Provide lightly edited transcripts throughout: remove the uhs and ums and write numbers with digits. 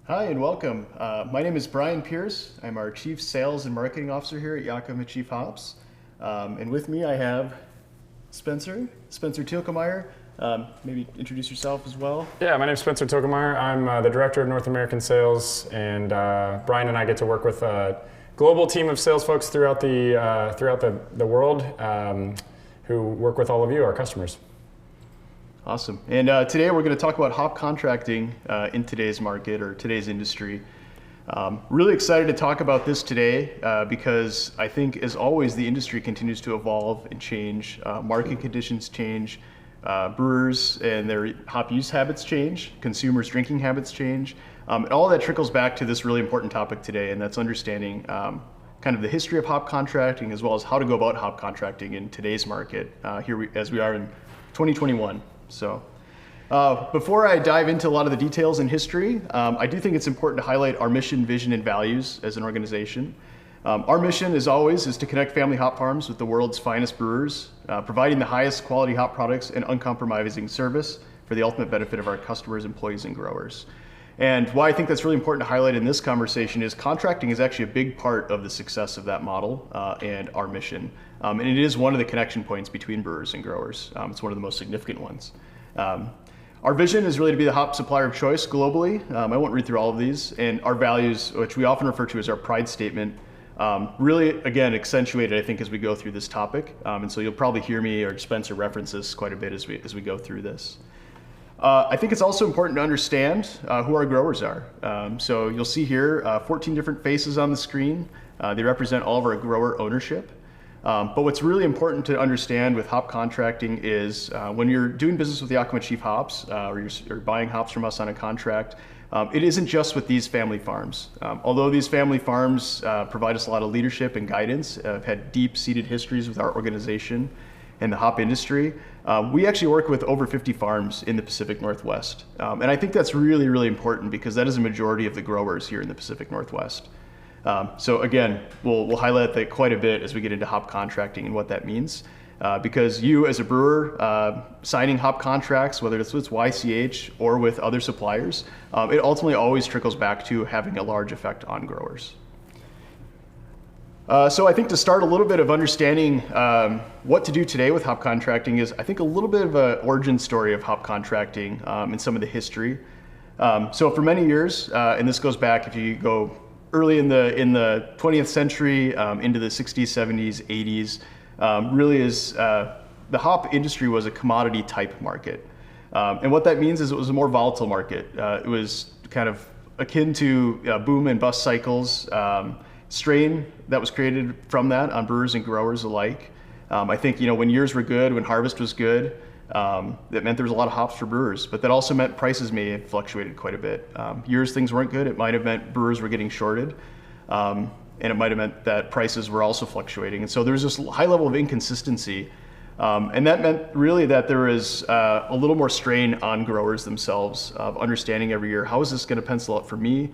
Hi and welcome. My name is Brian Pierce. I'm our Chief Sales and Marketing Officer here at Yakima Chief Hops. And with me I have Spencer Tilkemeyer. Maybe introduce yourself as well. Yeah, my name is Spencer Tilkemeyer. I'm the Director of North American Sales, and Brian and I get to work with a global team of sales folks throughout the world who work with all of you, our customers. Awesome. And today we're going to talk about hop contracting in today's market or today's industry. Really excited to talk about this today because I think, as always, the industry continues to evolve and change. Market conditions change, brewers and their hop use habits change, consumers' drinking habits change. And all that trickles back to this really important topic today, and that's understanding kind of the history of hop contracting as well as how to go about hop contracting in today's market as we are in 2021. So before I dive into a lot of the details in history, I do think it's important to highlight our mission, vision, and values as an organization. Our mission, as always, is to connect family hop farms with the world's finest brewers, providing the highest quality hop products and uncompromising service for the ultimate benefit of our customers, employees, and growers. And why I think that's really important to highlight in this conversation is contracting is actually a big part of the success of that model and our mission. And it is one of the connection points between brewers and growers. It's one of the most significant ones. Our vision is really to be the hop supplier of choice globally. I won't read through all of these. And our values, which we often refer to as our pride statement, really, again, accentuated, I think, as we go through this topic. And so you'll probably hear me or Spencer reference this quite a bit as we go through this. I think it's also important to understand who our growers are. So you'll see here 14 different faces on the screen. They represent all of our grower ownership. But what's really important to understand with hop contracting is when you're doing business with Yakima Chief Hops or you're buying hops from us on a contract, it isn't just with these family farms. Although these family farms provide us a lot of leadership and guidance, have had deep-seated histories with our organization and the hop industry, we actually work with over 50 farms in the Pacific Northwest. And I think that's really, really important because that is a majority of the growers here in the Pacific Northwest. So again, we'll highlight that quite a bit as we get into hop contracting and what that means. Because you as a brewer signing hop contracts, whether it's with YCH or with other suppliers, it ultimately always trickles back to having a large effect on growers. So I think to start a little bit of understanding what to do today with hop contracting is, I think, a little bit of an origin story of hop contracting and some of the history. So for many years, and this goes back if you go early in the 20th century into the 60s, 70s, 80s, really is the hop industry was a commodity type market. And what that means is it was a more volatile market. It was kind of akin to boom and bust cycles. Strain that was created from that on brewers and growers alike. I think, when years were good, when harvest was good, that meant there was a lot of hops for brewers, but that also meant prices may have fluctuated quite a bit. Years things weren't good, it might have meant brewers were getting shorted, and it might have meant that prices were also fluctuating. And so there was this high level of inconsistency, and that meant really that there was a little more strain on growers themselves of understanding every year, how is this going to pencil out for me?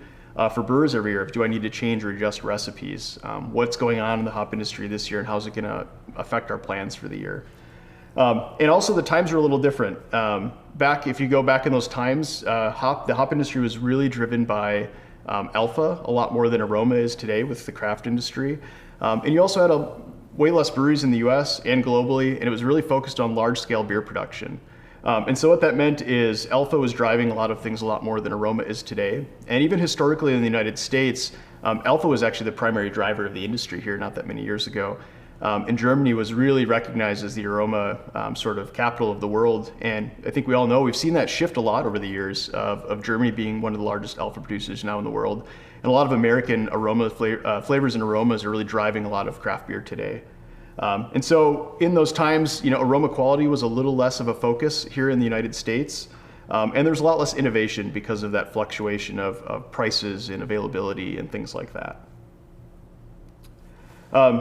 For brewers every year, do I need to change or adjust recipes? What's going on in the hop industry this year and how's it going to affect our plans for the year? And also the times are a little different. If you go back in those times, the hop industry was really driven by alpha a lot more than aroma is today with the craft industry. And you also had way less breweries in the US and globally, and it was really focused on large scale beer production. And so what that meant is alpha was driving a lot of things a lot more than aroma is today. And even historically in the United States, alpha was actually the primary driver of the industry here not that many years ago. And Germany was really recognized as the aroma sort of capital of the world. And I think we all know we've seen that shift a lot over the years of Germany being one of the largest alpha producers now in the world. And a lot of American aroma flavors and aromas are really driving a lot of craft beer today. And so in those times, aroma quality was a little less of a focus here in the United States. And there's a lot less innovation because of that fluctuation of prices and availability and things like that.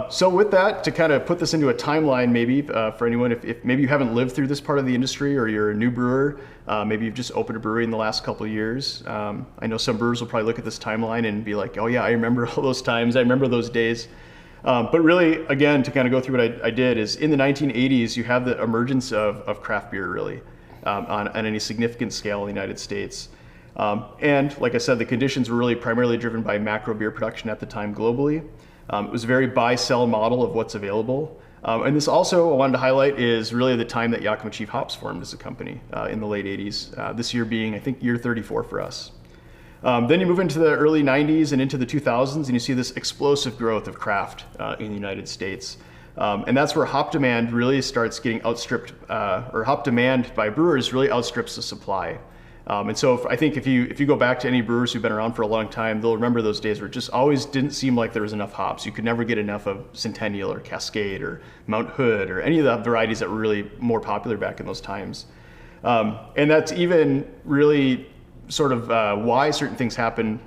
So with that, to kind of put this into a timeline maybe for anyone, if maybe you haven't lived through this part of the industry or you're a new brewer, maybe you've just opened a brewery in the last couple of years. I know some brewers will probably look at this timeline and be like, oh yeah, I remember all those times, I remember those days. But really, again, to kind of go through what I did is in the 1980s, you have the emergence of craft beer really on any significant scale in the United States. And like I said, the conditions were really primarily driven by macro beer production at the time globally. It was a very buy-sell model of what's available. And this also, I wanted to highlight, is really the time that Yakima Chief Hops formed as a company in the late 80s, this year being, I think, year 34 for us. Then you move into the early 90s and into the 2000s, and you see this explosive growth of craft in the United States. And that's where hop demand really starts getting outstripped, or hop demand by brewers really outstrips the supply. And so I think if you go back to any brewers who've been around for a long time, they'll remember those days where it just always didn't seem like there was enough hops. You could never get enough of Centennial or Cascade or Mount Hood or any of the varieties that were really more popular back in those times. And that's even really sort of why certain things happen,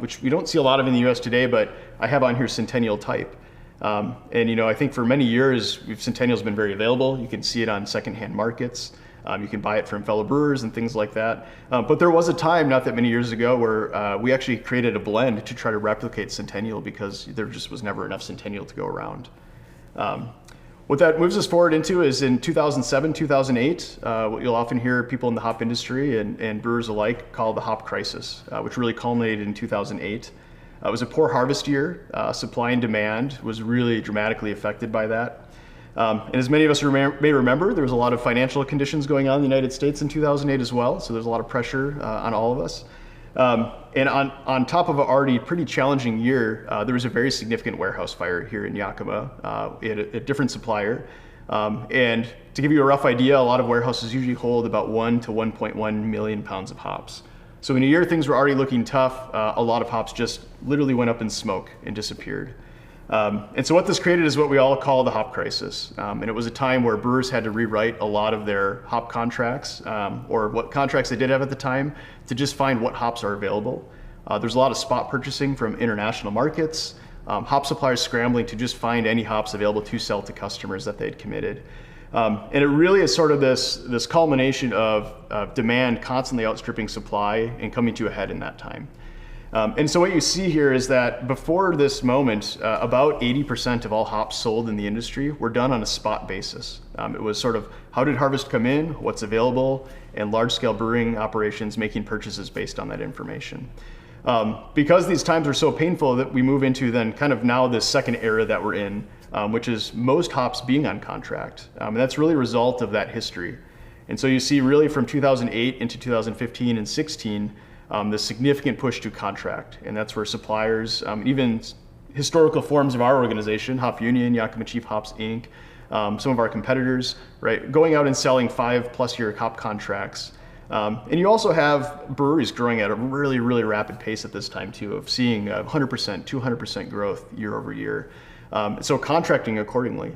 which we don't see a lot of in the US today, but I have on here Centennial type. And I think for many years, Centennial's been very available. You can see it on secondhand markets. You can buy it from fellow brewers and things like that. But there was a time, not that many years ago, where we actually created a blend to try to replicate Centennial because there just was never enough Centennial to go around. What that moves us forward into is in 2007, 2008, what you'll often hear people in the hop industry and brewers alike call the hop crisis, which really culminated in 2008. It was a poor harvest year. Supply and demand was really dramatically affected by that. And as many of us may remember, there was a lot of financial conditions going on in the United States in 2008 as well, so there's a lot of pressure on all of us. And on top of an already pretty challenging year, there was a very significant warehouse fire here in Yakima at a different supplier. And to give you a rough idea, a lot of warehouses usually hold about 1 to 1.1 million pounds of hops. So in a year things were already looking tough, a lot of hops just literally went up in smoke and disappeared. And so what this created is what we all call the hop crisis. And it was a time where brewers had to rewrite a lot of their hop contracts, or what contracts they did have at the time, to just find what hops are available. There's a lot of spot purchasing from international markets, hop suppliers scrambling to just find any hops available to sell to customers that they'd committed. And it really is sort of this culmination of demand constantly outstripping supply and coming to a head in that time. And so what you see here is that before this moment, about 80% of all hops sold in the industry were done on a spot basis. It was sort of how did harvest come in, what's available, and large-scale brewing operations making purchases based on that information. Because these times were so painful that we move into then kind of now this second era that we're in, which is most hops being on contract. And that's really a result of that history. And so you see really from 2008 into 2015 and 16, the significant push to contract. And that's where suppliers, even historical forms of our organization, Hop Union, Yakima Chief Hops Inc., some of our competitors, right, going out and selling 5+ year hop contracts. And you also have breweries growing at a really, really rapid pace at this time too, of seeing 100%, 200% growth year over year. So contracting accordingly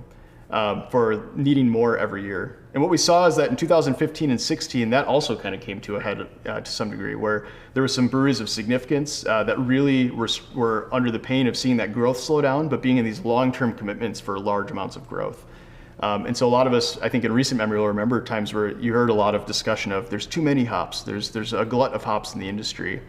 for needing more every year. And what we saw is that in 2015 and 16, that also kind of came to a head to some degree, where there were some breweries of significance that really were under the pain of seeing that growth slow down, but being in these long-term commitments for large amounts of growth. And so a lot of us, I think in recent memory, will remember times where you heard a lot of discussion of there's too many hops, there's a glut of hops in the industry.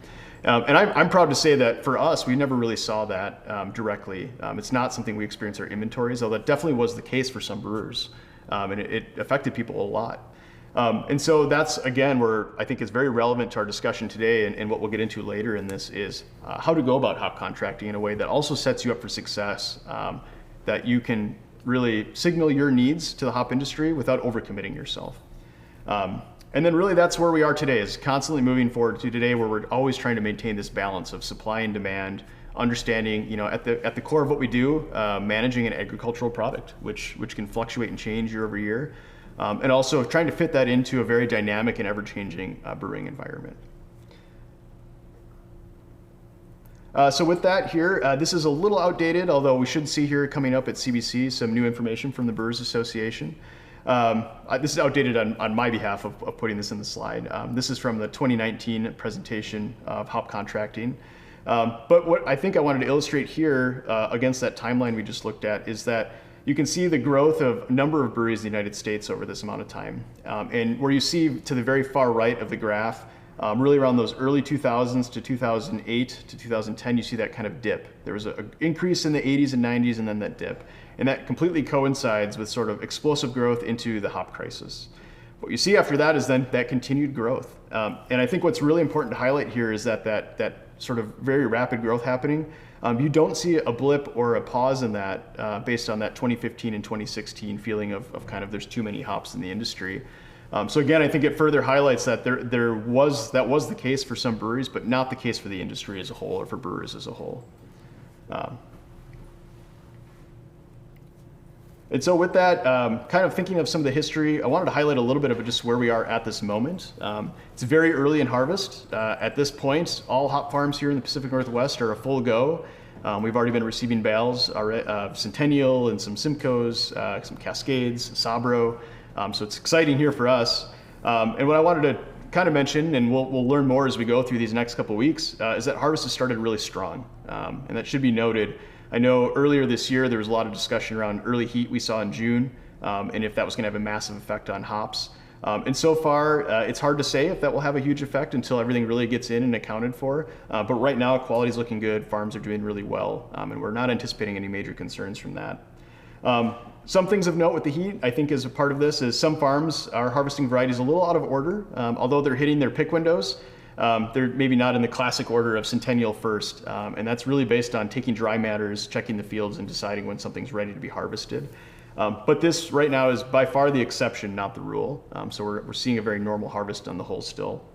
And I'm proud to say that for us, we never really saw that directly. It's not something we experience our inventories, although that definitely was the case for some brewers. And it affected people a lot. And so that's, again, where I think is very relevant to our discussion today, and what we'll get into later in this is how to go about hop contracting in a way that also sets you up for success, that you can really signal your needs to the hop industry without overcommitting yourself. And then really that's where we are today, is constantly moving forward to today, where we're always trying to maintain this balance of supply and demand, understanding, at the core of what we do, managing an agricultural product, which can fluctuate and change year over year, and also trying to fit that into a very dynamic and ever-changing brewing environment. So with that here, this is a little outdated, although we should see here coming up at CBC some new information from the Brewers Association. This is outdated on my behalf of putting this in the slide. This is from the 2019 presentation of hop contracting. But what I think I wanted to illustrate here against that timeline we just looked at is that you can see the growth of a number of breweries in the United States over this amount of time. And where you see to the very far right of the graph, really around those early 2000s to 2008 to 2010, you see that kind of dip. There was an increase in the 80s and 90s and then that dip. And that completely coincides with sort of explosive growth into the hop crisis. What you see after that is then that continued growth. And I think what's really important to highlight here is that sort of very rapid growth happening. You don't see a blip or a pause in that based on that 2015 and 2016 feeling of kind of there's too many hops in the industry. So again, I think it further highlights that that was the case for some breweries, but not the case for the industry as a whole or for brewers as a whole. And so with that, kind of thinking of some of the history, I wanted to highlight a little bit of just where we are at this moment. It's very early in harvest. At this point, all hop farms here in the Pacific Northwest are a full go. We've already been receiving bales of Centennial and some Simcoes, some Cascades, Sabro. So it's exciting here for us. And what I wanted to kind of mention, and we'll learn more as we go through these next couple of weeks, is that harvest has started really strong. And that should be noted. I know earlier this year there was a lot of discussion around early heat we saw in June, and if that was going to have a massive effect on hops. And so far, it's hard to say if that will have a huge effect until everything really gets in and accounted for. But right now, quality is looking good. Farms are doing really well, and we're not anticipating any major concerns from that. Some things of note with the heat, I think, as a part of this, is some farms are harvesting varieties a little out of order, although they're hitting their pick windows. They're maybe not in the classic order of Centennial first, and that's really based on taking dry matters, checking the fields, and deciding when something's ready to be harvested. But this right now is by far the exception, not the rule. So we're seeing a very normal harvest on the whole still.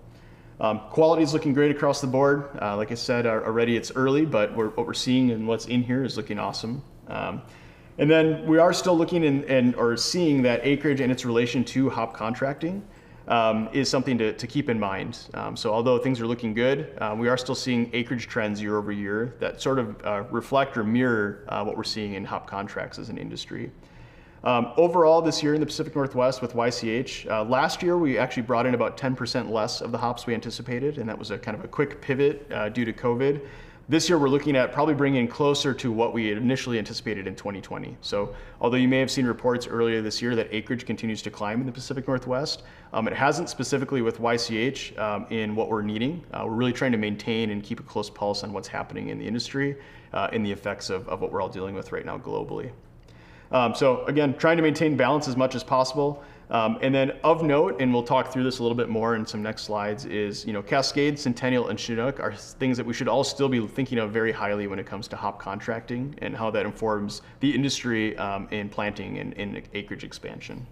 Quality is looking great across the board. Like I said already, it's early, but what we're seeing and what's in here is looking awesome. And then we are still looking or seeing that acreage and its relation to hop contracting is something to keep in mind. So although things are looking good, we are still seeing acreage trends year over year that sort of reflect or mirror what we're seeing in hop contracts as an industry. Overall this year in the Pacific Northwest with YCH, last year we actually brought in about 10% less of the hops we anticipated, and that was a kind of a quick pivot due to COVID. This year we're looking at probably bringing closer to what we had initially anticipated in 2020. So although you may have seen reports earlier this year that acreage continues to climb in the Pacific Northwest, it hasn't specifically with YCH in what we're needing. We're really trying to maintain and keep a close pulse on what's happening in the industry and the effects of what we're all dealing with right now globally. So again, trying to maintain balance as much as possible. And then of note, and we'll talk through this a little bit more in some next slides, is Cascade, Centennial, and Chinook are things that we should all still be thinking of very highly when it comes to hop contracting and how that informs the industry in planting and acreage expansion.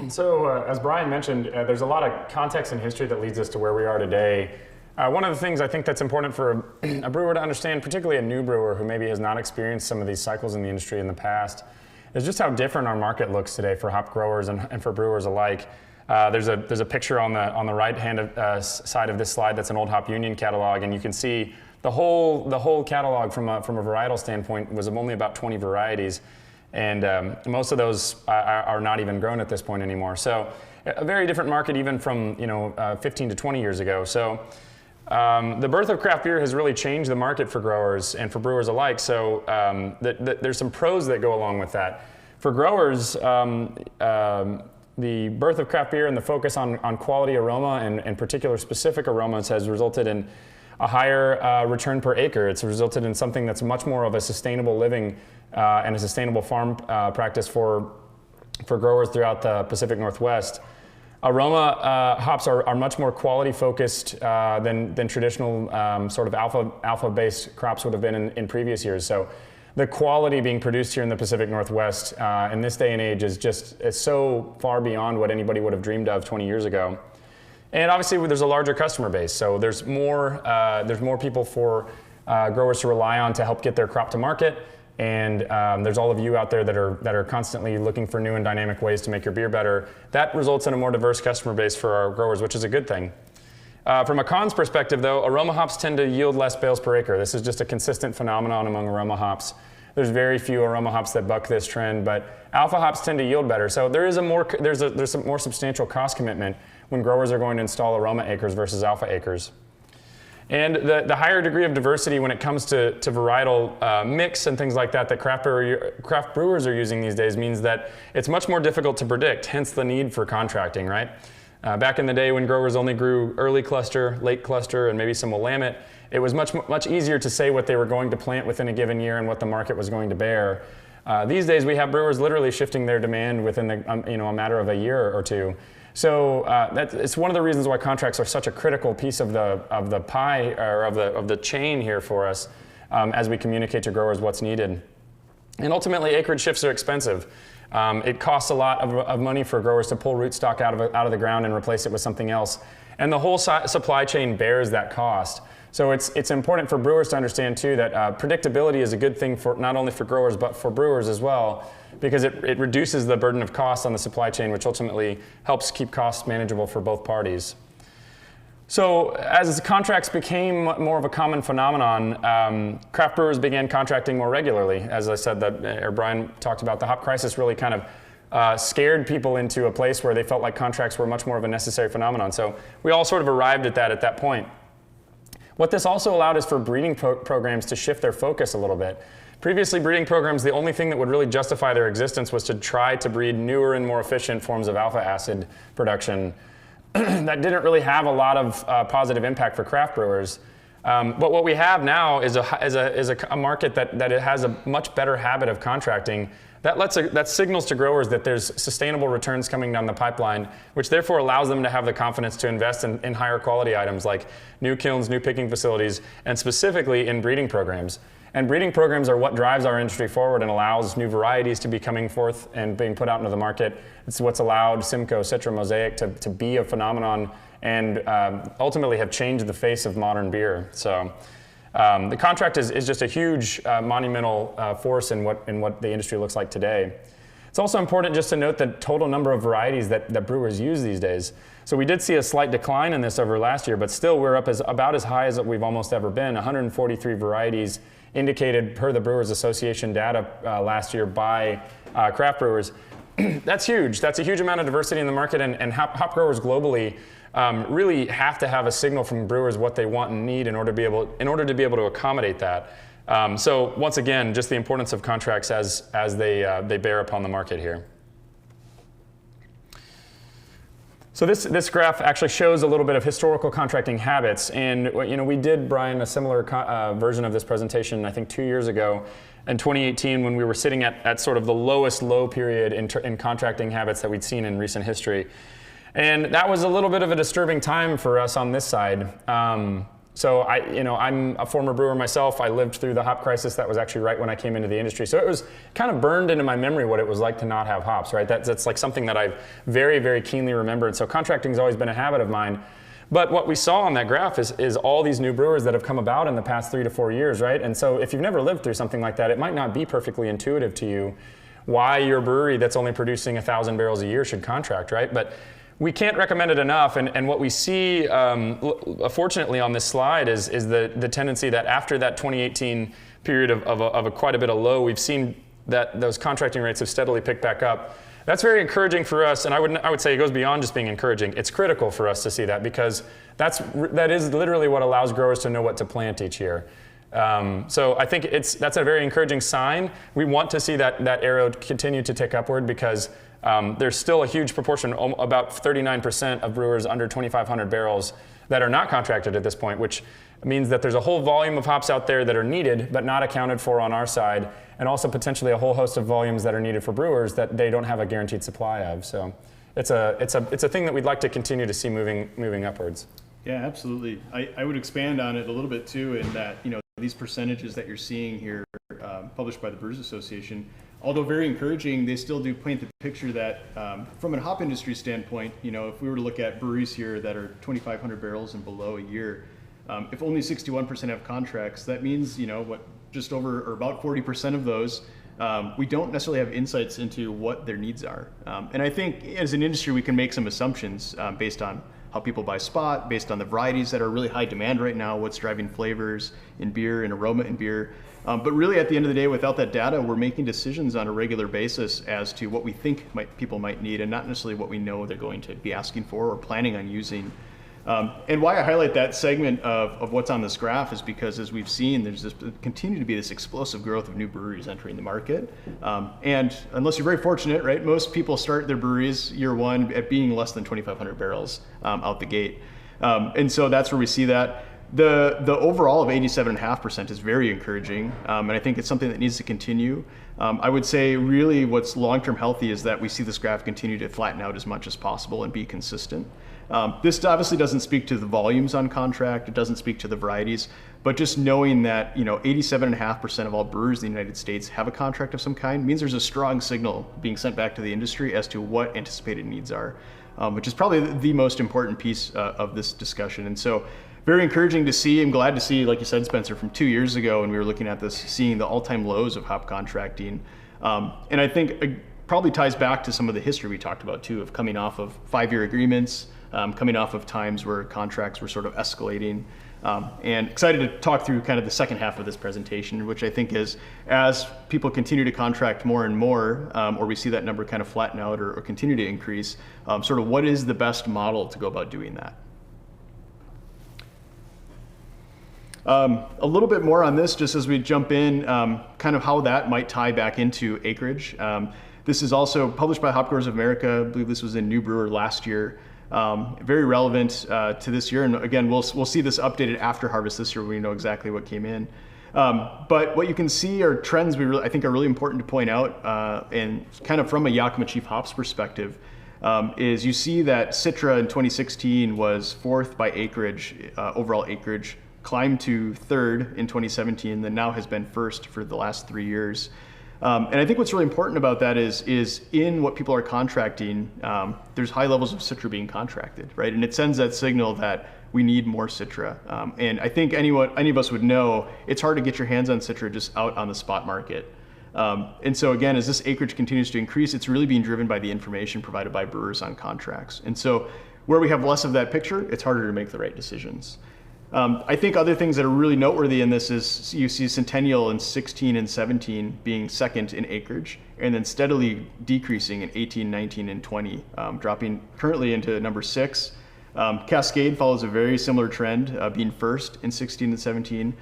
So as Brian mentioned, there's a lot of context and history that leads us to where we are today. One of the things I think that's important for a brewer to understand, particularly a new brewer who maybe has not experienced some of these cycles in the industry in the past, is just how different our market looks today for hop growers and for brewers alike. There's a picture on the right hand side of this slide that's an old Hop Union catalog, and you can see the whole catalog from a varietal standpoint was of only about 20 varieties, and most of those are not even grown at this point anymore. So a very different market even from 15 to 20 years ago. So the birth of craft beer has really changed the market for growers and for brewers alike. So there's some pros that go along with that. For growers, the birth of craft beer and the focus on quality aroma and particular specific aromas has resulted in a higher return per acre. It's resulted in something that's much more of a sustainable living and a sustainable farm practice for growers throughout the Pacific Northwest. Aroma hops are much more quality focused than traditional sort of alpha-based crops would have been in previous years. So the quality being produced here in the Pacific Northwest in this day and age is so far beyond what anybody would have dreamed of 20 years ago. And obviously there's a larger customer base, so there's more people for growers to rely on to help get their crop to market. And there's all of you out there that are constantly looking for new and dynamic ways to make your beer better. That results in a more diverse customer base for our growers, which is a good thing. From a cons perspective, though, aroma hops tend to yield less bales per acre. This is just a consistent phenomenon among aroma hops. There's very few aroma hops that buck this trend, but alpha hops tend to yield better. So there's some more substantial cost commitment when growers are going to install aroma acres versus alpha acres. And the higher degree of diversity when it comes to varietal mix and things like that craft brewers are using these days means that it's much more difficult to predict, hence the need for contracting, right? Back in the day when growers only grew early cluster, late cluster, and maybe some Willamette, it was much easier to say what they were going to plant within a given year and what the market was going to bear. These days, we have brewers literally shifting their demand within a matter of a year or two. So it's one of the reasons why contracts are such a critical piece of the pie or of the chain here for us as we communicate to growers what's needed. And ultimately, acreage shifts are expensive. It costs a lot of money for growers to pull rootstock out of the ground and replace it with something else. And the whole supply chain bears that cost. So it's important for brewers to understand too that predictability is a good thing for not only for growers but for brewers as well, because it reduces the burden of costs on the supply chain, which ultimately helps keep costs manageable for both parties. So as contracts became more of a common phenomenon, craft brewers began contracting more regularly. As I said, Brian talked about, the hop crisis really kind of scared people into a place where they felt like contracts were much more of a necessary phenomenon. So we all sort of arrived at that point. What this also allowed is for breeding programs to shift their focus a little bit. Previously, breeding programs, the only thing that would really justify their existence was to try to breed newer and more efficient forms of alpha acid production. That didn't really have a lot of positive impact for craft brewers. But what we have now is a market that it has a much better habit of contracting. That signals to growers that there's sustainable returns coming down the pipeline, which therefore allows them to have the confidence to invest in higher quality items like new kilns, new picking facilities, and specifically in breeding programs. And breeding programs are what drives our industry forward and allows new varieties to be coming forth and being put out into the market. It's what's allowed Simcoe, Citra, Mosaic to be a phenomenon and ultimately have changed the face of modern beer. So the contract is just a huge monumental force in what the industry looks like today. It's also important just to note the total number of varieties that brewers use these days. So we did see a slight decline in this over last year, but still we're up about as high as we've almost ever been. 143 varieties indicated per the Brewers Association data last year by craft brewers. That's huge. That's a huge amount of diversity in the market, and hop growers globally really have to have a signal from brewers what they want and need in order to be able to accommodate that. So once again, just the importance of contracts as they bear upon the market here. So this graph actually shows a little bit of historical contracting habits, and we did, Brian, a similar version of this presentation I think 2 years ago in 2018 when we were sitting at sort of the lowest low period in contracting habits that we'd seen in recent history. And that was a little bit of a disturbing time for us on this side. So I'm a former brewer myself. I lived through the hop crisis. That was actually right when I came into the industry. So it was kind of burned into my memory what it was like to not have hops, right? That's like something that I've very, very keenly remembered. So contracting has always been a habit of mine. But what we saw on that graph is all these new brewers that have come about in the past 3 to 4 years, right? And so if you've never lived through something like that, it might not be perfectly intuitive to you why your brewery that's only producing 1,000 barrels a year should contract, right? But we can't recommend it enough, and what we see, fortunately, on this slide is the tendency that after that 2018 period of quite a bit of low, we've seen that those contracting rates have steadily picked back up. That's very encouraging for us, and I would say it goes beyond just being encouraging. It's critical for us to see that because that is literally what allows growers to know what to plant each year. So I think that's a very encouraging sign. We want to see that arrow continue to tick upward because there's still a huge proportion, about 39% of brewers under 2,500 barrels that are not contracted at this point, which means that there's a whole volume of hops out there that are needed but not accounted for on our side, and also potentially a whole host of volumes that are needed for brewers that they don't have a guaranteed supply of. So it's a thing that we'd like to continue to see moving upwards. Yeah, absolutely. I would expand on it a little bit too, in that these percentages that you're seeing here published by the Brewers Association, although very encouraging, they still do paint the picture that from a hop industry standpoint, if we were to look at breweries here that are 2,500 barrels and below a year, if only 61% have contracts, that means just over or about 40% of those we don't necessarily have insights into what their needs are. And I think as an industry we can make some assumptions based on how people buy spot, based on the varieties that are really high demand right now, what's driving flavors in beer and aroma in beer. But really at the end of the day, without that data, we're making decisions on a regular basis as to what we think people might need and not necessarily what we know they're going to be asking for or planning on using. And why I highlight that segment of what's on this graph is because, as we've seen, there's continue to be this explosive growth of new breweries entering the market. And unless you're very fortunate, right, most people start their breweries year one at being less than 2,500 barrels out the gate. And so that's where we see that. the overall of 87.5% is very encouraging, and I think it's something that needs to continue. I would say really what's long-term healthy is that we see this graph continue to flatten out as much as possible and be consistent. This obviously doesn't speak to the volumes on contract, it doesn't speak to the varieties, but just knowing that 87.5% of all brewers in the United States have a contract of some kind means there's a strong signal being sent back to the industry as to what anticipated needs are, which is probably the most important piece of this discussion. And so very encouraging to see. I'm glad to see, like you said, Spencer, from 2 years ago when we were looking at this, seeing the all-time lows of hop contracting. And I think it probably ties back to some of the history we talked about too, of coming off of 5-year agreements, coming off of times where contracts were sort of escalating. And excited to talk through kind of the second half of this presentation, which I think is as people continue to contract more and more, or we see that number kind of flatten out or continue to increase, sort of what is the best model to go about doing that? A little bit more on this, just as we jump in, kind of how that might tie back into acreage. This is also published by Hop Growers of America. I believe this was in New Brewer last year. Very relevant to this year. And again, we'll see this updated after harvest this year when we know exactly what came in. But what you can see are trends I think are really important to point out, and kind of from a Yakima Chief Hops perspective, is you see that Citra in 2016 was 4th by acreage, overall acreage, climbed to 3rd in 2017, then now has been 1st for the last 3 years. And I think what's really important about that is in what people are contracting, there's high levels of Citra being contracted, right? And it sends that signal that we need more Citra. And I think any of us would know it's hard to get your hands on Citra just out on the spot market. And so again, as this acreage continues to increase, it's really being driven by the information provided by brewers on contracts. And so where we have less of that picture, it's harder to make the right decisions. I think other things that are really noteworthy in this is you see Centennial in 16 and 17 being 2nd in acreage, and then steadily decreasing in 18, 19, and 20, dropping currently into number 6. Cascade follows a very similar trend, being 1st in 16 and 17,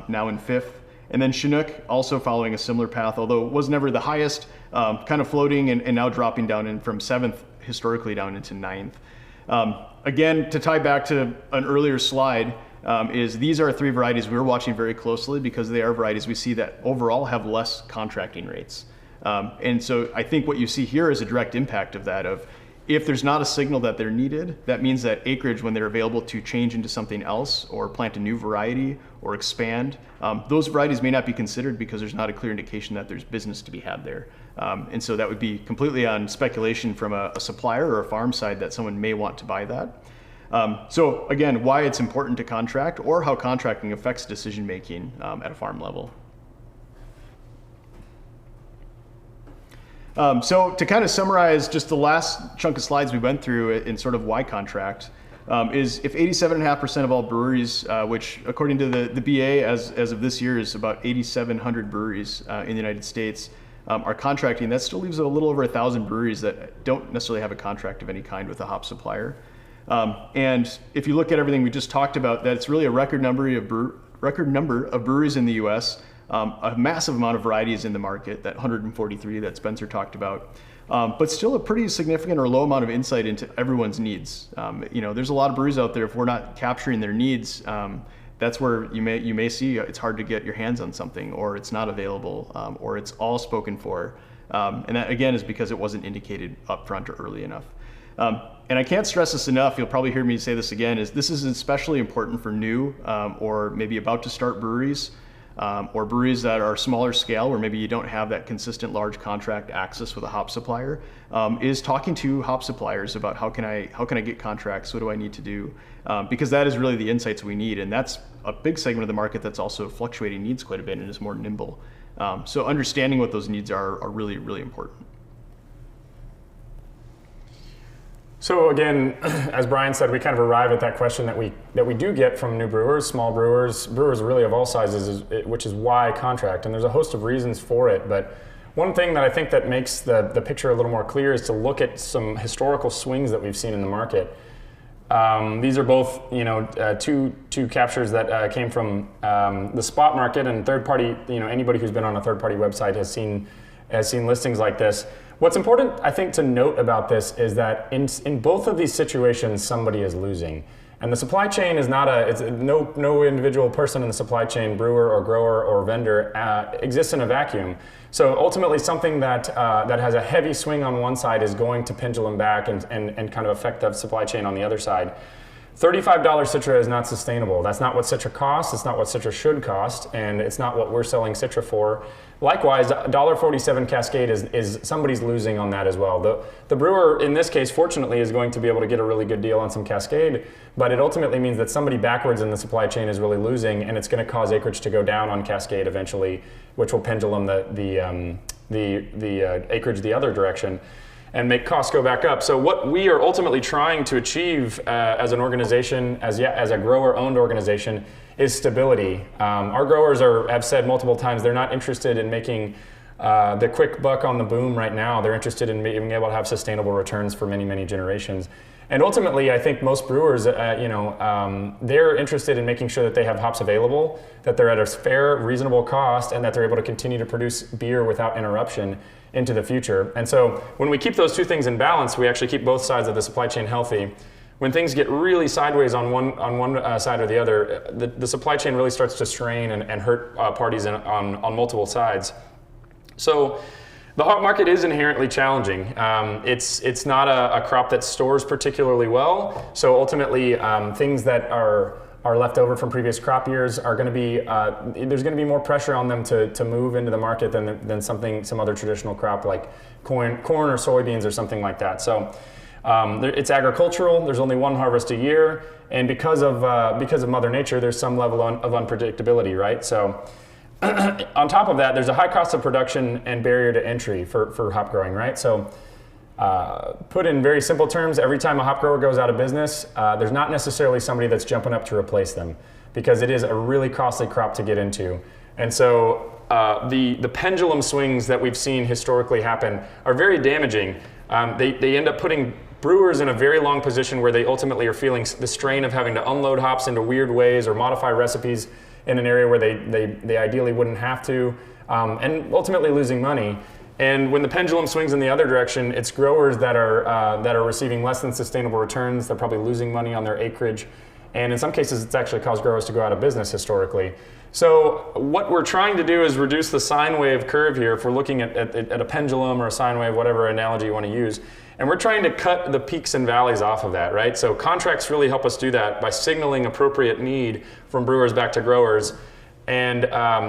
now in 5th. And then Chinook also following a similar path, although was never the highest, kind of floating and now dropping down from 7th historically down into 9th. Again, to tie back to an earlier slide, is these are 3 varieties we're watching very closely because they are varieties we see that overall have less contracting rates. And so I think what you see here is a direct impact of that, of if there's not a signal that they're needed, that means that acreage, when they're available to change into something else or plant a new variety or expand, those varieties may not be considered because there's not a clear indication that there's business to be had there. And so that would be completely on speculation from a supplier or a farm side that someone may want to buy that. So again, why it's important to contract or how contracting affects decision-making at a farm level. So to kind of summarize just the last chunk of slides we went through in sort of why contract, is if 87.5% of all breweries, which according to the BA as of this year is about 8,700 breweries in the United States, are contracting, that still leaves a little over 1,000 breweries that don't necessarily have a contract of any kind with a hop supplier. And if you look at everything we just talked about, that's really a record number of breweries in the U.S., a massive amount of varieties in the market, that 143 that Spencer talked about, but still a pretty significant or low amount of insight into everyone's needs. There's a lot of breweries out there. If we're not capturing their needs, that's where you may see it's hard to get your hands on something, or it's not available, or it's all spoken for. And that again is because it wasn't indicated upfront or early enough. And I can't stress this enough, you'll probably hear me say this again, is this is especially important for new or maybe about to start breweries, or breweries that are smaller scale where maybe you don't have that consistent large contract access with a hop supplier, is talking to hop suppliers about how can I get contracts, what do I need to do, because that is really the insights we need, and that's a big segment of the market that's also fluctuating needs quite a bit and is more nimble. So understanding what those needs are really, really important. So again, as Brian said, we kind of arrive at that question that we do get from new brewers, small brewers really of all sizes, which is why contract. And there's a host of reasons for it. But one thing that I think that makes the picture a little more clear is to look at some historical swings that we've seen in the market. These are both, two captures that came from the spot market and third party. Anybody who's been on a third party website has seen listings like this. What's important, I think, to note about this is that in both of these situations, somebody is losing. And the supply chain is not no individual person in the supply chain, brewer or grower or vendor, exists in a vacuum. So ultimately something that has a heavy swing on one side is going to pendulum back and kind of affect the supply chain on the other side. $35 Citra is not sustainable. That's not what Citra costs, it's not what Citra should cost, and it's not what we're selling Citra for. Likewise, $1.47 Cascade is somebody's losing on that as well. The brewer, in this case, fortunately, is going to be able to get a really good deal on some Cascade, but it ultimately means that somebody backwards in the supply chain is really losing, and it's going to cause acreage to go down on Cascade eventually, which will pendulum the acreage the other direction and make costs go back up. So what we are ultimately trying to achieve as an organization, as a grower-owned organization, is stability. Our growers have said multiple times they're not interested in making the quick buck on the boom right now. They're interested in being able to have sustainable returns for many, many generations. And ultimately, I think most brewers, they're interested in making sure that they have hops available, that they're at a fair, reasonable cost, and that they're able to continue to produce beer without interruption into the future. And so when we keep those two things in balance, we actually keep both sides of the supply chain healthy. When things get really sideways on one side or the other, the supply chain really starts to strain and hurt parties on multiple sides. So the hop market is inherently challenging. It's not a crop that stores particularly well. So ultimately, things that are left over from previous crop years are going to be there's going to be more pressure on them to move into the market than some other traditional crop like corn or soybeans or something like that. So it's agricultural. There's only one harvest a year, and because of Mother Nature, there's some level of unpredictability, right? So on top of that, there's a high cost of production and barrier to entry for hop growing, right? So put in very simple terms, every time a hop grower goes out of business, there's not necessarily somebody that's jumping up to replace them, because it is a really costly crop to get into. And so the pendulum swings that we've seen historically happen are very damaging. They end up putting brewers in a very long position where they ultimately are feeling the strain of having to unload hops into weird ways or modify recipes in an area where they ideally wouldn't have to, and ultimately losing money. And when the pendulum swings in the other direction, it's growers that are receiving less than sustainable returns. They're probably losing money on their acreage, and in some cases, it's actually caused growers to go out of business historically. So what we're trying to do is reduce the sine wave curve here. If we're looking at a pendulum or a sine wave, whatever analogy you want to use, and we're trying to cut the peaks and valleys off of that, right? So contracts really help us do that by signaling appropriate need from brewers back to growers. And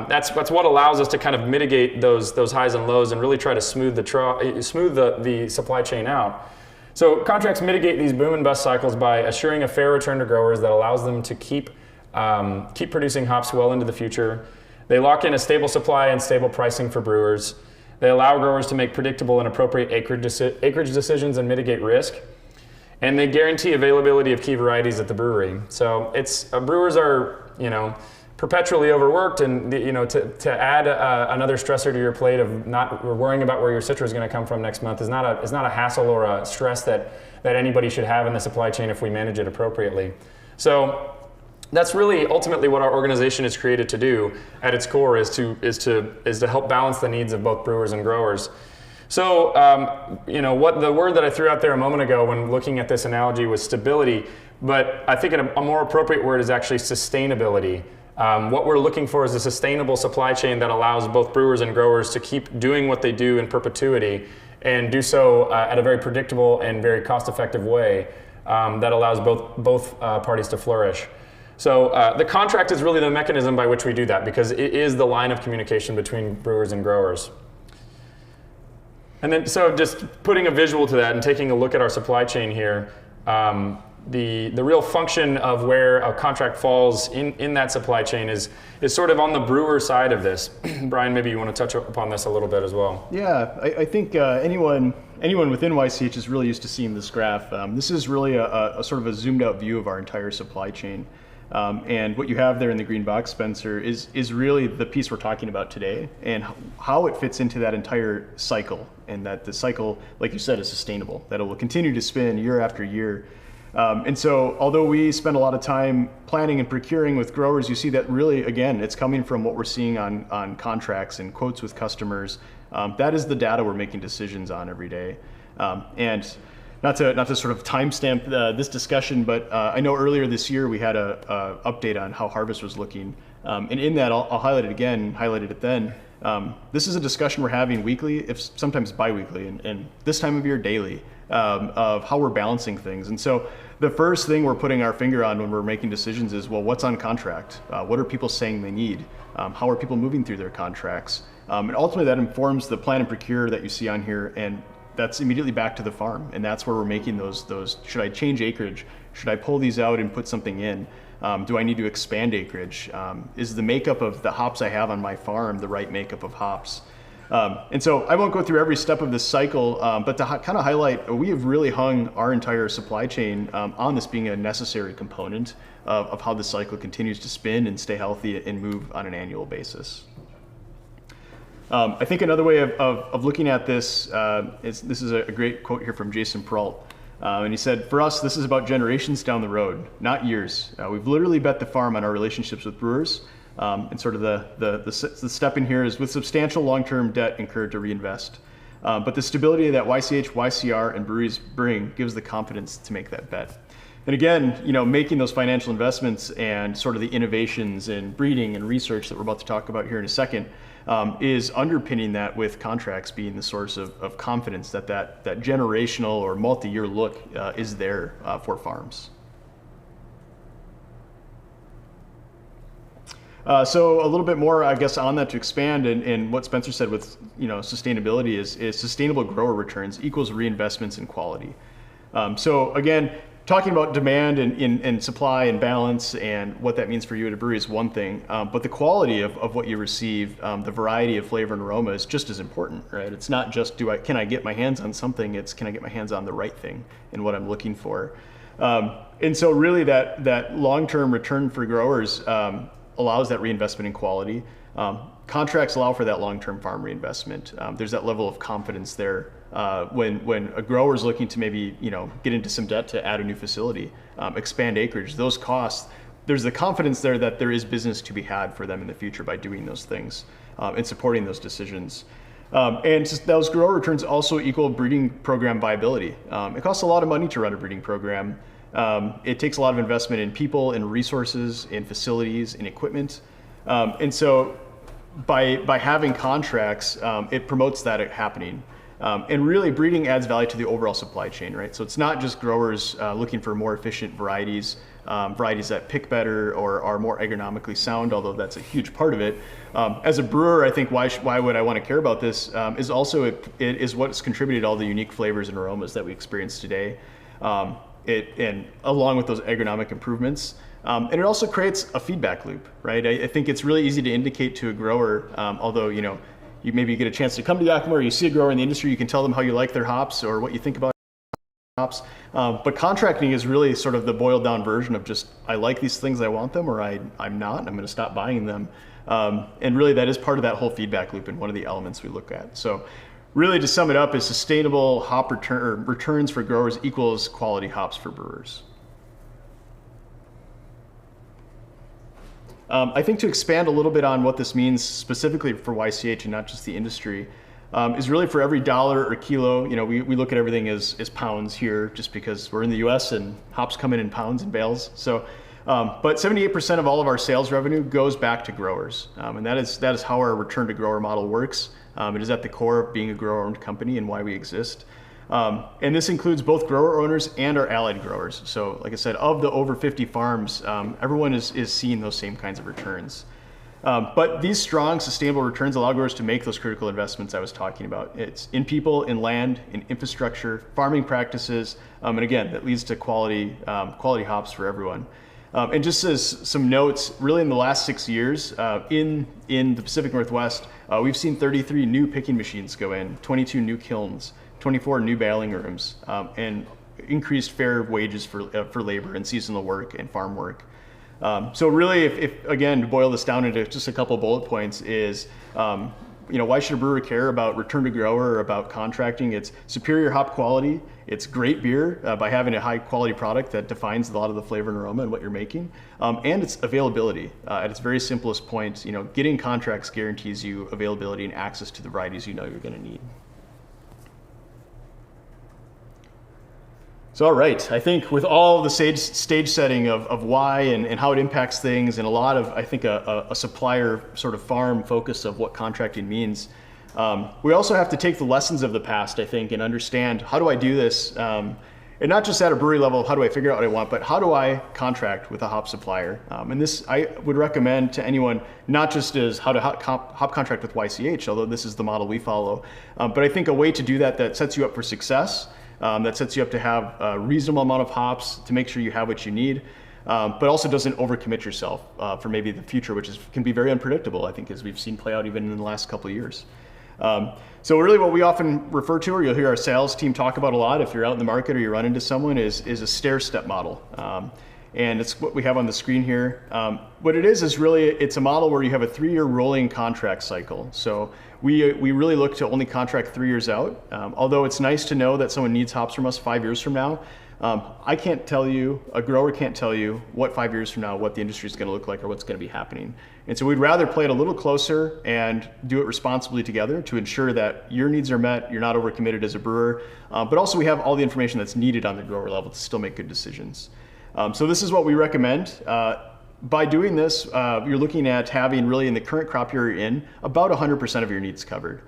that's what allows us to kind of mitigate those highs and lows and really try to smooth the supply chain out. So contracts mitigate these boom and bust cycles by assuring a fair return to growers that allows them to keep producing hops well into the future. They lock in a stable supply and stable pricing for brewers. They allow growers to make predictable and appropriate acreage decisions and mitigate risk. And they guarantee availability of key varieties at the brewery. So brewers are, perpetually overworked, and to add another stressor to your plate of not worrying about where your Citra is going to come from next month is not a hassle or a stress that anybody should have in the supply chain if we manage it appropriately. So that's really ultimately what our organization is created to do at its core, is to help balance the needs of both brewers and growers. So what the word that I threw out there a moment ago when looking at this analogy was stability, but I think a more appropriate word is actually sustainability. What we're looking for is a sustainable supply chain that allows both brewers and growers to keep doing what they do in perpetuity and do so at a very predictable and very cost-effective way that allows both parties to flourish. So the contract is really the mechanism by which we do that, because it is the line of communication between brewers and growers. And then, so just putting a visual to that and taking a look at our supply chain here, the real function of where a contract falls in that supply chain is sort of on the brewer side of this. Brian, maybe you want to touch upon this a little bit as well. Yeah, I think anyone within YCH is really used to seeing this graph. This is really a sort of a zoomed out view of our entire supply chain. And what you have there in the green box, Spencer, is really the piece we're talking about today, and how it fits into that entire cycle, and that the cycle, like you said, is sustainable, that it will continue to spin year after year. And so although we spend a lot of time planning and procuring with growers, you see that really, again, it's coming from what we're seeing on contracts and quotes with customers. That is the data we're making decisions on every day. And not to sort of timestamp this discussion, but I know earlier this year we had a update on how harvest was looking, and in that I'll highlight it again, highlighted it then. This is a discussion we're having weekly, if sometimes bi-weekly, and this time of year daily, of how we're balancing things. And so the first thing we're putting our finger on when we're making decisions is, well, what's on contract? What are people saying they need? How are people moving through their contracts? And ultimately that informs the plan and procure that you see on here, and that's immediately back to the farm. And that's where we're making those, should I change acreage? Should I pull these out and put something in? Do I need to expand acreage? Is the makeup of the hops I have on my farm the right makeup of hops? And so I won't go through every step of this cycle, but to kind of highlight, we have really hung our entire supply chain on this being a necessary component of how the cycle continues to spin and stay healthy and move on an annual basis. I think another way of looking at this is a great quote here from Jason Peralt. And he said, for us, this is about generations down the road, not years. We've literally bet the farm on our relationships with brewers. And sort of the step in here is with substantial long-term debt incurred to reinvest. But the stability that YCH, YCR, and breweries bring gives the confidence to make that bet. And again, making those financial investments and sort of the innovations in breeding and research that we're about to talk about here in a second is underpinning that with contracts being the source of confidence that generational or multi-year look is there for farms. So a little bit more, I guess, on that to expand, and what Spencer said with sustainability is sustainable grower returns equals reinvestments in quality. So again, talking about demand and supply and balance and what that means for you at a brewery is one thing, but the quality of what you receive, the variety of flavor and aroma is just as important, right? It's not just can I get my hands on something, it's can I get my hands on the right thing and what I'm looking for. And so really that long-term return for growers allows that reinvestment in quality. Contracts allow for that long-term farm reinvestment. There's that level of confidence there when a grower is looking to maybe get into some debt to add a new facility, expand acreage. Those costs, there's the confidence there that there is business to be had for them in the future by doing those things and supporting those decisions. And those grower returns also equal breeding program viability. It costs a lot of money to run a breeding program. It takes a lot of investment in people, in resources, in facilities, in equipment. And so by having contracts, it promotes that happening. And really breeding adds value to the overall supply chain, right? So it's not just growers looking for more efficient varieties, varieties that pick better or are more agronomically sound, although that's a huge part of it. As a brewer, I think why would I want to care about this is also it is what's contributed to all the unique flavors and aromas that we experience today. And along with those agronomic improvements. And it also creates a feedback loop, right? I think it's really easy to indicate to a grower, although, you maybe get a chance to come to Yakima or you see a grower in the industry, you can tell them how you like their hops or what you think about hops. But contracting is really sort of the boiled down version of just, I like these things, I want them, or I'm not, and I'm gonna stop buying them. And really that is part of that whole feedback loop and one of the elements we look at. So really, to sum it up, is sustainable hop returns for growers equals quality hops for brewers. I think to expand a little bit on what this means specifically for YCH and not just the industry, is really for every dollar or kilo, we look at everything as pounds here just because we're in the US and hops come in pounds and bales. So, but 78% of all of our sales revenue goes back to growers. And that is how our return to grower model works. It is at the core of being a grower-owned company and why we exist. And this includes both grower owners and our allied growers. So like I said, of the over 50 farms, everyone is seeing those same kinds of returns. But these strong, sustainable returns allow growers to make those critical investments I was talking about. It's in people, in land, in infrastructure, farming practices, and again, that leads to quality hops for everyone. And just as some notes, really in the last 6 years, in the Pacific Northwest, we've seen 33 new picking machines go in, 22 new kilns, 24 new baling rooms, and increased fair wages for labor and seasonal work and farm work. So really, if again, to boil this down into just a couple bullet points is, why should a brewer care about return to grower or about contracting? It's superior hop quality. It's great beer by having a high quality product that defines a lot of the flavor and aroma and what you're making. And it's availability. At its very simplest point, getting contracts guarantees you availability and access to the varieties you're going to need. So, all right, I think with all the stage setting of why and how it impacts things, and a lot of, I think, a supplier sort of farm focus of what contracting means, we also have to take the lessons of the past, I think, and understand, how do I do this? And not just at a brewery level, how do I figure out what I want, but how do I contract with a hop supplier? And this I would recommend to anyone, not just as how to hop contract with YCH, although this is the model we follow, but I think a way to do that sets you up for success, that sets you up to have a reasonable amount of hops to make sure you have what you need, but also doesn't overcommit yourself for maybe the future, which can be very unpredictable, I think, as we've seen play out even in the last couple of years. So really what we often refer to, or you'll hear our sales team talk about a lot if you're out in the market or you run into someone, is a stair-step model. And it's what we have on the screen here. What it is really, it's a model where you have a 3-year rolling contract cycle. So we really look to only contract 3 years out. Although it's nice to know that someone needs hops from us 5 years from now. I can't tell you, a grower can't tell you what 5 years from now, what the industry is going to look like or what's going to be happening. And so we'd rather play it a little closer and do it responsibly together to ensure that your needs are met, you're not overcommitted as a brewer, but also we have all the information that's needed on the grower level to still make good decisions. So this is what we recommend. By doing this, you're looking at having really in the current crop year you're in, about 100% of your needs covered.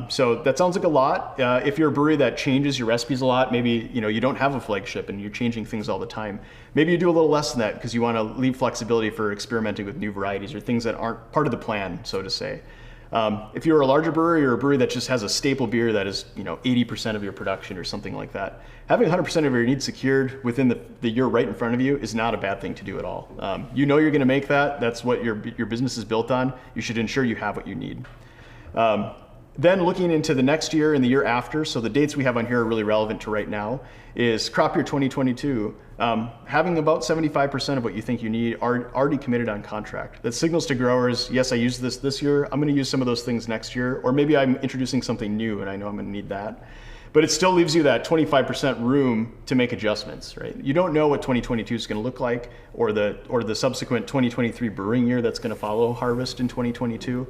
So that sounds like a lot. If you're a brewery that changes your recipes a lot, maybe you don't have a flagship and you're changing things all the time. Maybe you do a little less than that because you want to leave flexibility for experimenting with new varieties or things that aren't part of the plan, so to say. If you're a larger brewery or a brewery that just has a staple beer that is 80% of your production or something like that, having 100% of your needs secured within the year right in front of you is not a bad thing to do at all. You're going to make that. That's what your business is built on. You should ensure you have what you need. Then looking into the next year and the year after, so the dates we have on here are really relevant to right now, is crop year 2022, having about 75% of what you think you need are already committed on contract. That signals to growers, yes, I used this year, I'm gonna use some of those things next year, or maybe I'm introducing something new and I know I'm gonna need that. But it still leaves you that 25% room to make adjustments, right? You don't know what 2022 is gonna look like, or the subsequent 2023 brewing year that's gonna follow harvest in 2022.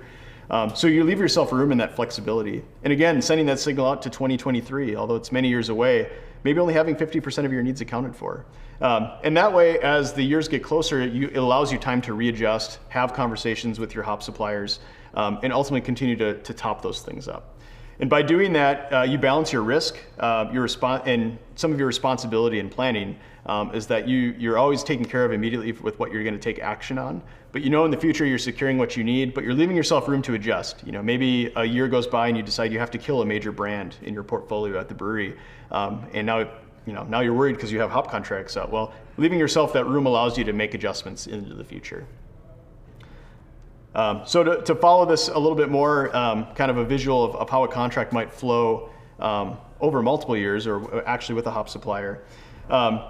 So you leave yourself room in that flexibility. And again, sending that signal out to 2023, although it's many years away, maybe only having 50% of your needs accounted for. And that way, as the years get closer, it allows you time to readjust, have conversations with your hop suppliers, and ultimately continue to top those things up. And by doing that, you balance your risk, and some of your responsibility in planning is that you're always taken care of immediately with what you're going to take action on. But in the future you're securing what you need, but you're leaving yourself room to adjust. Maybe a year goes by and you decide you have to kill a major brand in your portfolio at the brewery, and now you're worried because you have hop contracts out. Well, leaving yourself that room allows you to make adjustments into the future. So to follow this a little bit more, kind of a visual of how a contract might flow over multiple years, or actually with a hop supplier,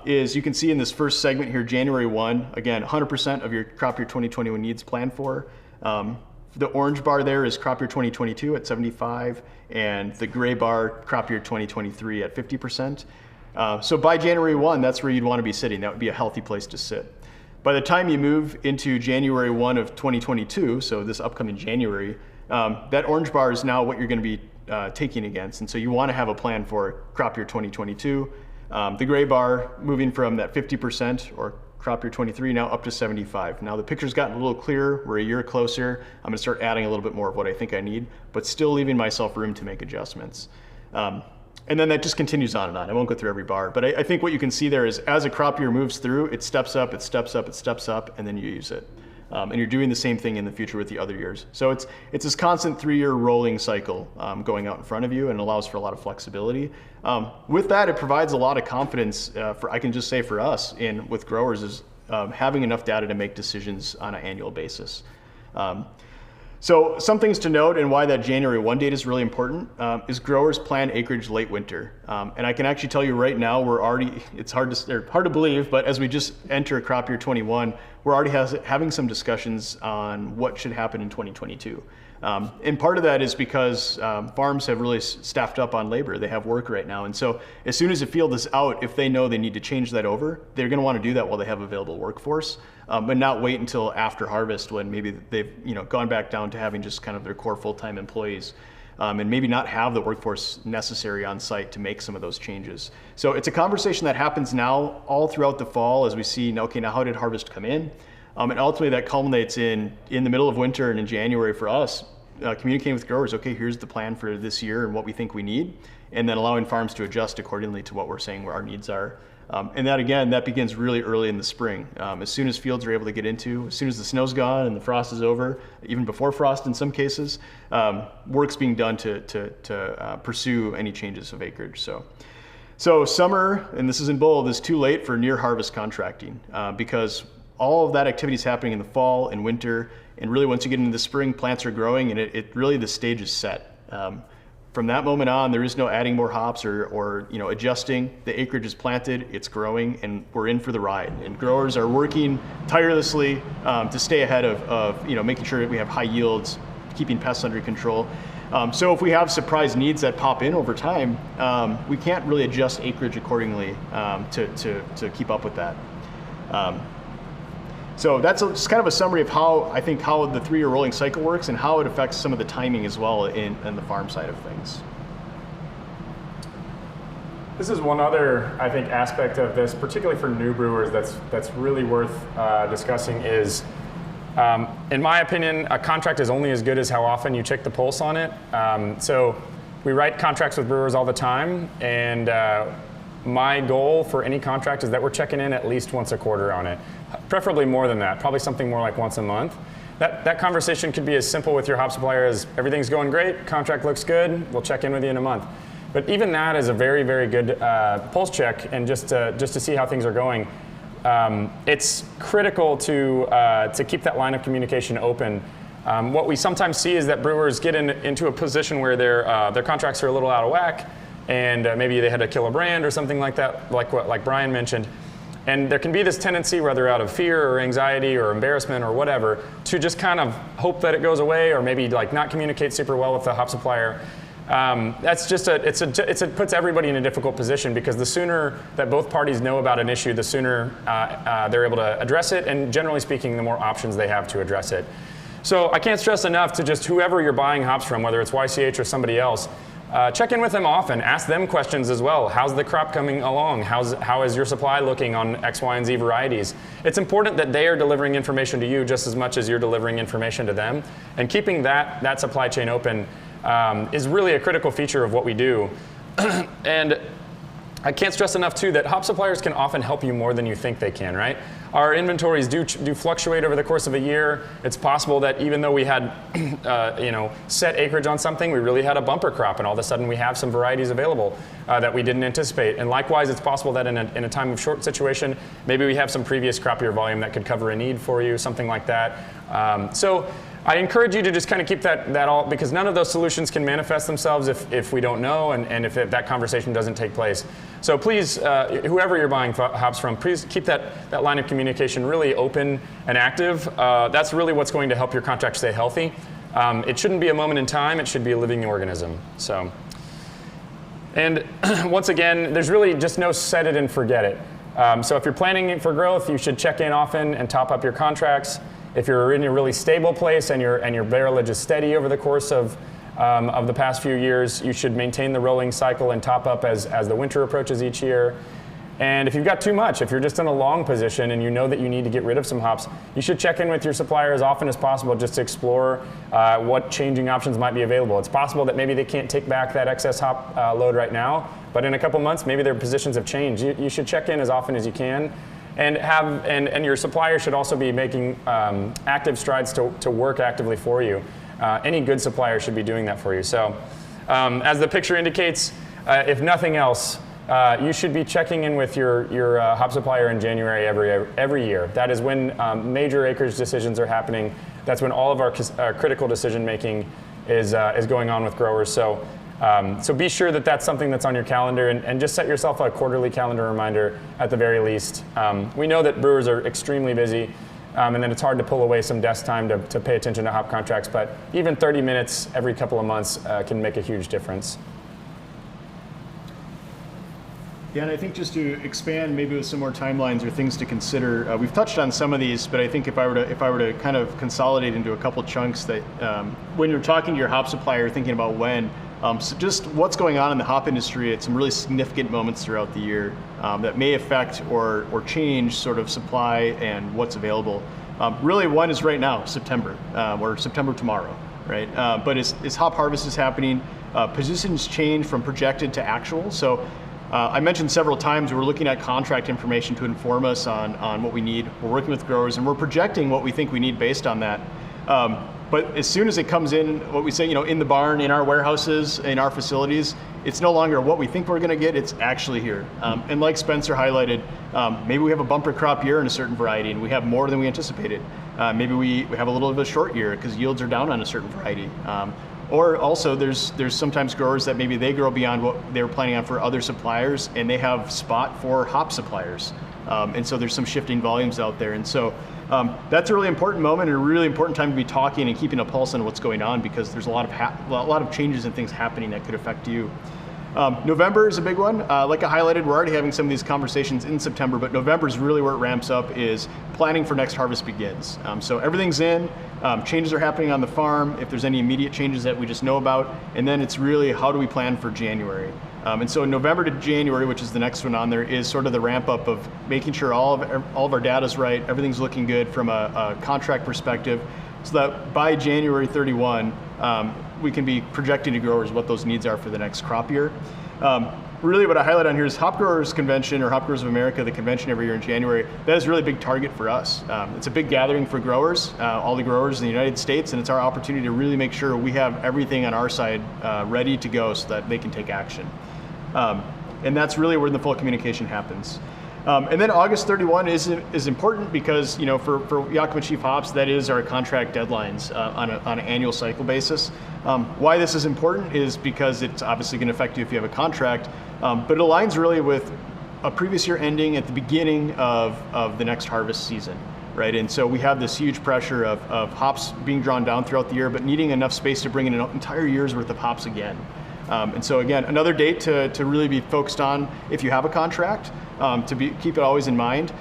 is you can see in this first segment here, January 1, again, 100% of your crop year 2021 needs planned for. The orange bar there is crop year 2022 at 75, and the gray bar, crop year 2023 at 50%. So by January 1, that's where you'd want to be sitting. That would be a healthy place to sit. By the time you move into January 1 of 2022, so this upcoming January, that orange bar is now what you're going to be taking against. And so you want to have a plan for crop year 2022. The gray bar moving from that 50% or crop year 23 now up to 75. Now the picture's gotten a little clearer. We're a year closer. I'm going to start adding a little bit more of what I think I need, but still leaving myself room to make adjustments. And then that just continues on and on. I won't go through every bar, but I think what you can see there is as a crop year moves through, it steps up, it steps up, it steps up, and then you use it. And you're doing the same thing in the future with the other years. So it's this constant 3-year rolling cycle going out in front of you, and allows for a lot of flexibility. With that, it provides a lot of confidence I can just say for us with growers is having enough data to make decisions on an annual basis. So some things to note and why that January 1 date is really important is growers plan acreage late winter. And I can actually tell you right now, it's hard to believe, but as we just enter crop year 21, we're already having some discussions on what should happen in 2022. And part of that is because farms have really staffed up on labor. They have work right now. And so as soon as a field is out, if they know they need to change that over, they're going to want to do that while they have available workforce, but not wait until after harvest when maybe they've gone back down to having just kind of their core full-time employees. and maybe not have the workforce necessary on site to make some of those changes. So it's a conversation that happens now all throughout the fall as we see, okay, now how did harvest come in? And ultimately that culminates in the middle of winter and in January for us, communicating with growers, okay, here's the plan for this year and what we think we need, and then allowing farms to adjust accordingly to what we're saying where our needs are. And that, again, that begins really early in the spring. As soon as fields are able to get into, as soon as the snow's gone and the frost is over, even before frost in some cases, work's being done to pursue any changes of acreage. So summer, and this is in bold, is too late for near harvest contracting because all of that activity is happening in the fall and winter, and really once you get into the spring, plants are growing, and it really the stage is set. From that moment on, there is no adding more hops or adjusting. The acreage is planted, it's growing, and we're in for the ride. And growers are working tirelessly to stay ahead of making sure that we have high yields, keeping pests under control. So if we have surprise needs that pop in over time, we can't really adjust acreage accordingly to keep up with that. So that's just kind of a summary of how the 3-year rolling cycle works and how it affects some of the timing as well in the farm side of things. This is one other, I think, aspect of this, particularly for new brewers, that's really worth discussing is, in my opinion, a contract is only as good as how often you check the pulse on it. So we write contracts with brewers all the time, and my goal for any contract is that we're checking in at least once a quarter on it, preferably more than that, probably something more like once a month. That conversation could be as simple with your hop supplier as everything's going great, contract looks good, we'll check in with you in a month. But even that is a very, very good pulse check, and just to see how things are going. It's critical to keep that line of communication open. What we sometimes see is that brewers get into a position where their contracts are a little out of whack, and maybe they had to kill a brand or something like that, like Brian mentioned. And there can be this tendency, whether out of fear or anxiety or embarrassment or whatever, to just kind of hope that it goes away, or maybe like not communicate super well with the hop supplier. That's just it puts everybody in a difficult position, because the sooner that both parties know about an issue, the sooner they're able to address it, and generally speaking, the more options they have to address it. So I can't stress enough to just whoever you're buying hops from, whether it's YCH or somebody else, check in with them often. Ask them questions as well. How's the crop coming along? How is your supply looking on X, Y, and Z varieties? It's important that they are delivering information to you just as much as you're delivering information to them. And keeping that supply chain open is really a critical feature of what we do. And I can't stress enough too that hop suppliers can often help you more than you think they can, right? Our inventories do fluctuate over the course of a year. It's possible that even though we had set acreage on something, we really had a bumper crop, and all of a sudden we have some varieties available that we didn't anticipate. And likewise, it's possible that in a time of short situation, maybe we have some previous crop year volume that could cover a need for you, something like that. So I encourage you to just kind of keep that all, because none of those solutions can manifest themselves if we don't know, and if that conversation doesn't take place. So please, whoever you're buying hops from, please keep that line of communication really open and active. That's really what's going to help your contract stay healthy. It shouldn't be a moment in time, it should be a living organism. So, and once again, there's really just no set it and forget it. So if you're planning for growth, you should check in often and top up your contracts. If you're in a really stable place and your barrelage is steady over the course of the past few years, you should maintain the rolling cycle and top up as the winter approaches each year. And if you've got too much, if you're just in a long position and you know that you need to get rid of some hops, you should check in with your supplier as often as possible just to explore what changing options might be available. It's possible that maybe they can't take back that excess hop load right now, but in a couple months, maybe their positions have changed. You should check in as often as you can. And your supplier should also be making active strides to work actively for you. Any good supplier should be doing that for you. So as the picture indicates, if nothing else, you should be checking in with your hop supplier in January every year. That is when major acreage decisions are happening. That's when all of our critical decision making is going on with growers. So be sure that that's something that's on your calendar, and just set yourself a quarterly calendar reminder at the very least. We know that brewers are extremely busy, and then it's hard to pull away some desk time to pay attention to hop contracts, but even 30 minutes every couple of months can make a huge difference. Yeah, and I think just to expand maybe with some more timelines or things to consider, we've touched on some of these, but I think if I were to kind of consolidate into a couple chunks that when you're talking to your hop supplier, thinking about when, so just what's going on in the hop industry at some really significant moments throughout the year that may affect or change sort of supply and what's available. Really, one is right now, September, or September tomorrow, right? But as hop harvest is happening, positions change from projected to actual. So I mentioned several times we're looking at contract information to inform us on what we need. We're working with growers and we're projecting what we think we need based on that. But as soon as it comes in, what we say, in the barn, in our warehouses, in our facilities, it's no longer what we think we're going to get, it's actually here. And like Spencer highlighted, maybe we have a bumper crop year in a certain variety and we have more than we anticipated. Maybe we have a little of a short year because yields are down on a certain variety. Or also there's sometimes growers that maybe they grow beyond what they were planning on for other suppliers and they have spot for hop suppliers. And so there's some shifting volumes out there. And so that's a really important moment and a really important time to be talking and keeping a pulse on what's going on because there's a lot of changes and things happening that could affect you. November is a big one. Like I highlighted, we're already having some of these conversations in September, but November is really where it ramps up is planning for next harvest begins. So everything's in, changes are happening on the farm, if there's any immediate changes that we just know about, and then it's really how do we plan for January. And so November to January, which is the next one on there, is sort of the ramp up of making sure all of our data is right, everything's looking good from a contract perspective, so that by January 31, we can be projecting to growers what those needs are for the next crop year. Really what I highlight on here is Hop Growers Convention or Hop Growers of America, the convention every year in January. That is a really big target for us. It's a big gathering for growers, all the growers in the United States, and it's our opportunity to really make sure we have everything on our side ready to go so that they can take action. And that's really where the full communication happens. And then August 31 is important because for Yakima Chief hops, that is our contract deadlines on an annual cycle basis. Why this is important is because it's obviously going to affect you if you have a contract, but it aligns really with a previous year ending at the beginning of the next harvest season, right? And so we have this huge pressure of hops being drawn down throughout the year, but needing enough space to bring in an entire year's worth of hops again. And so again, another date to really be focused on if you have a contract, keep it always in mind.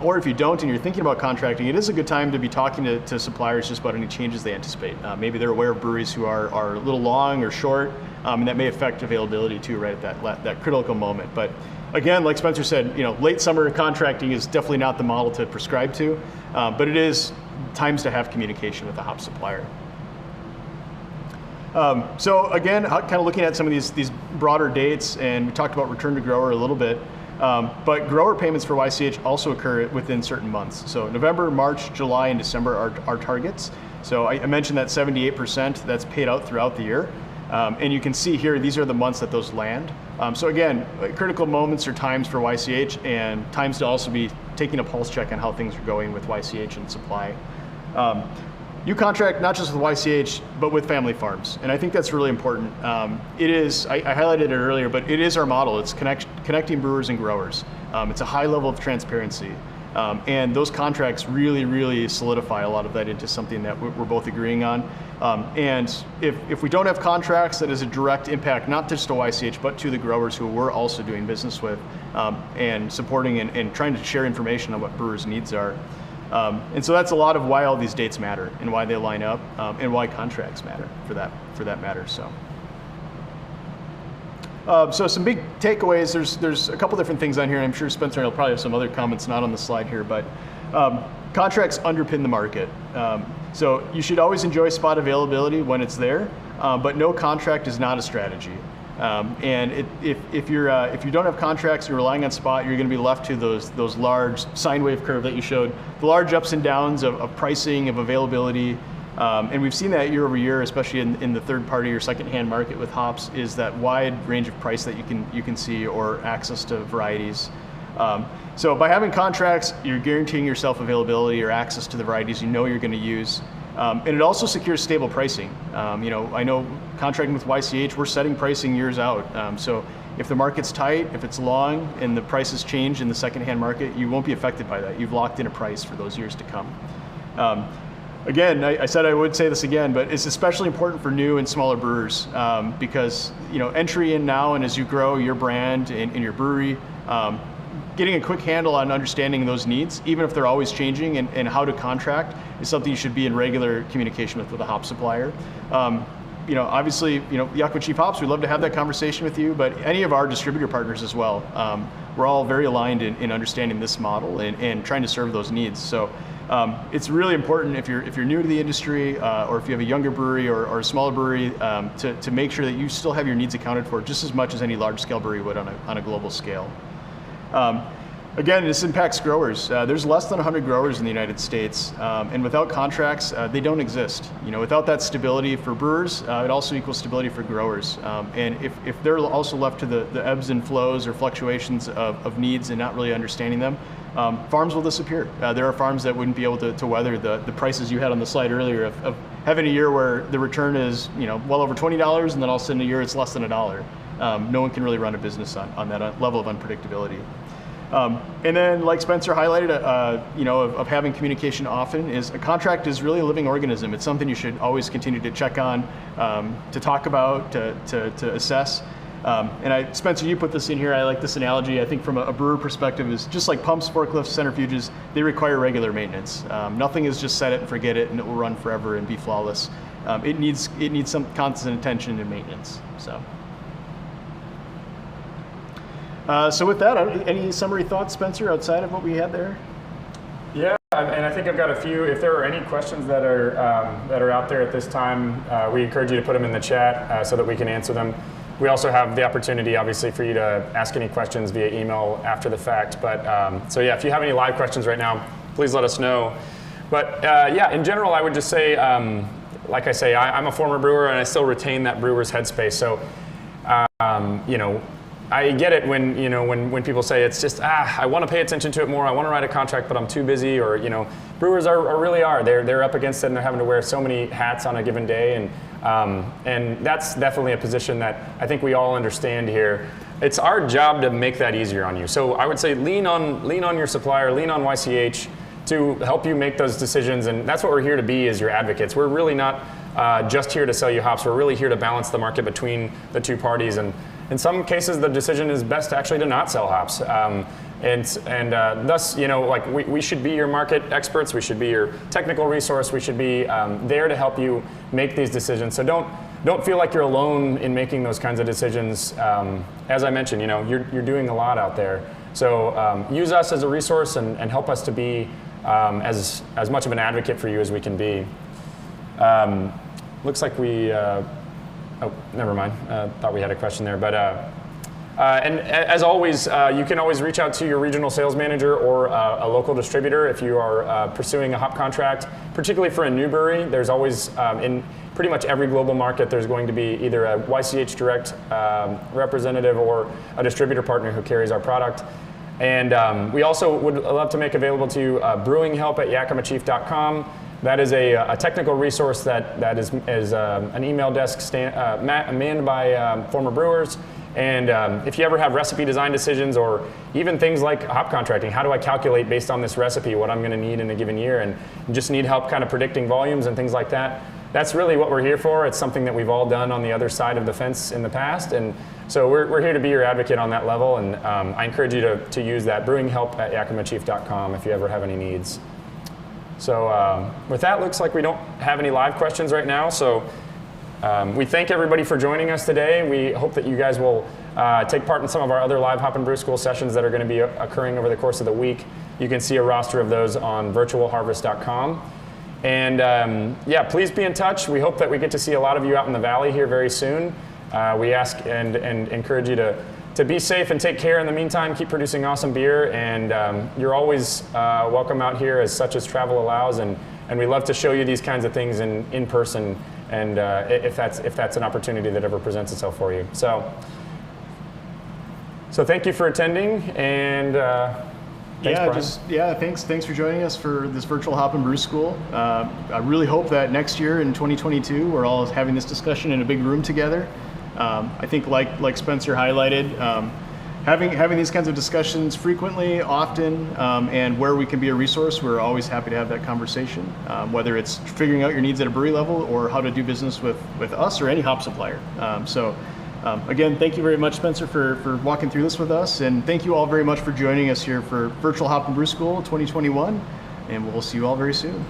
Or if you don't and you're thinking about contracting, it is a good time to be talking to suppliers just about any changes they anticipate. Maybe they're aware of breweries who are a little long or short, and that may affect availability too, right at that critical moment. But again, like Spencer said, late summer contracting is definitely not the model to prescribe to, but it is times to have communication with the hop supplier. So again, kind of looking at some of these broader dates, and we talked about return to grower a little bit, but grower payments for YCH also occur within certain months. So November, March, July, and December are targets. So I mentioned that 78% that's paid out throughout the year. And you can see here, these are the months that those land. So again, critical moments or times for YCH and times to also be taking a pulse check on how things are going with YCH and supply. You contract not just with YCH, but with family farms. And I think that's really important. It is, I highlighted it earlier, but it is our model. It's connecting brewers and growers. It's a high level of transparency. And those contracts really, really solidify a lot of that into something that we're both agreeing on. And if we don't have contracts, that is a direct impact, not just to YCH, but to the growers who we're also doing business with and supporting and trying to share information on what brewers' needs are. And so that's a lot of why all these dates matter and why they line up and why contracts matter for that matter. So some big takeaways. There's a couple different things on here. And I'm sure Spencer will probably have some other comments not on the slide here, but contracts underpin the market. So you should always enjoy spot availability when it's there, but no contract is not a strategy. And if you don't have contracts, you're relying on spot, you're going to be left to those large sine wave curve that you showed, the large ups and downs of pricing, of availability. And we've seen that year over year, especially in the third party or second hand market with hops, is that wide range of price that you can see or access to varieties. So by having contracts, you're guaranteeing yourself availability or access to the varieties you're going to use. And it also secures stable pricing. I know contracting with YCH, we're setting pricing years out. So if the market's tight, if it's long, and the prices change in the secondhand market, you won't be affected by that. You've locked in a price for those years to come. Again, I said I would say this again, but it's especially important for new and smaller brewers because entry in now and as you grow your brand and your brewery, getting a quick handle on understanding those needs, even if they're always changing, and how to contract is something you should be in regular communication with a hop supplier. Obviously, Yakima Chief Hops, we'd love to have that conversation with you, but any of our distributor partners as well. We're all very aligned in understanding this model and trying to serve those needs. So it's really important if you're new to the industry or if you have a younger brewery or a smaller brewery to make sure that you still have your needs accounted for just as much as any large scale brewery would on a global scale. Again, this impacts growers. There's less than 100 growers in the United States, and without contracts, they don't exist. Without that stability for brewers, it also equals stability for growers. And if they're also left to the ebbs and flows or fluctuations of needs and not really understanding them, farms will disappear. There are farms that wouldn't be able to weather the prices you had on the slide earlier of having a year where the return is well over $20, and then all of a sudden a year it's less than $1. No one can really run a business on that level of unpredictability. And then, like Spencer highlighted, of having communication often, is a contract is really a living organism. It's something you should always continue to check on, to talk about, to assess. And Spencer, you put this in here. I like this analogy. I think from a brewer perspective is just like pumps, forklifts, centrifuges, they require regular maintenance. Nothing is just set it and forget it and it will run forever and be flawless. It needs some constant attention and maintenance. So with that, any summary thoughts, Spencer, outside of what we had there? Yeah, and I think I've got a few. If there are any questions that are out there at this time, we encourage you to put them in the chat so that we can answer them. We also have the opportunity, obviously, for you to ask any questions via email after the fact. But so yeah, if you have any live questions right now, please let us know. But yeah, in general, I would just say, like I say, I'm a former brewer and I still retain that brewer's headspace. So I get it when people say it's just I want to pay attention to it more. I want to write a contract, but I'm too busy. Or brewers really are. They're up against it and they're having to wear so many hats on a given day, and that's definitely a position that I think we all understand here. It's our job to make that easier on you. So I would say lean on your supplier, lean on YCH to help you make those decisions, and that's what we're here to be, as your advocates. We're really not just here to sell you hops. We're really here to balance the market between the two parties, and in some cases, the decision is best actually to not sell hops. And thus, we should be your market experts. We should be your technical resource. We should be there to help you make these decisions. So don't feel like you're alone in making those kinds of decisions. As I mentioned, you're doing a lot out there. So use us as a resource and help us to be as much of an advocate for you as we can be. Looks like we. Oh, never mind. Thought we had a question there. But and as always, you can always reach out to your regional sales manager or a local distributor if you are pursuing a hop contract, particularly for a new brewery. There's always, in pretty much every global market, there's going to be either a YCH direct representative or a distributor partner who carries our product. And we also would love to make available to you brewing help at yakimachief.com. That is a technical resource that is an email desk manned by former brewers. And if you ever have recipe design decisions or even things like hop contracting, how do I calculate based on this recipe what I'm going to need in a given year, and just need help kind of predicting volumes and things like that, that's really what we're here for. It's something that we've all done on the other side of the fence in the past. And so we're here to be your advocate on that level. And I encourage you to use that brewing help at yakimachief.com if you ever have any needs. So with that, looks like we don't have any live questions right now. So we thank everybody for joining us today. We hope that you guys will take part in some of our other live Hop and Brew School sessions that are going to be occurring over the course of the week. You can see a roster of those on virtualharvest.com. And yeah, please be in touch. We hope that we get to see a lot of you out in the valley here very soon. We ask and encourage you to be safe and take care in the meantime. Keep producing awesome beer, and you're always welcome out here as such as travel allows, and we love to show you these kinds of things in person, and if that's an opportunity that ever presents itself for you. So thank you for attending, and thanks, Brian. Thanks for joining us for this virtual Hop and Brew School. I really hope that next year in 2022 we're all having this discussion in a big room together. I think like Spencer highlighted, having these kinds of discussions frequently, often, and where we can be a resource, we're always happy to have that conversation, whether it's figuring out your needs at a brewery level or how to do business with us or any hop supplier. Again, thank you very much, Spencer, for walking through this with us, and thank you all very much for joining us here for Virtual Hop and Brew School 2021, and we'll see you all very soon.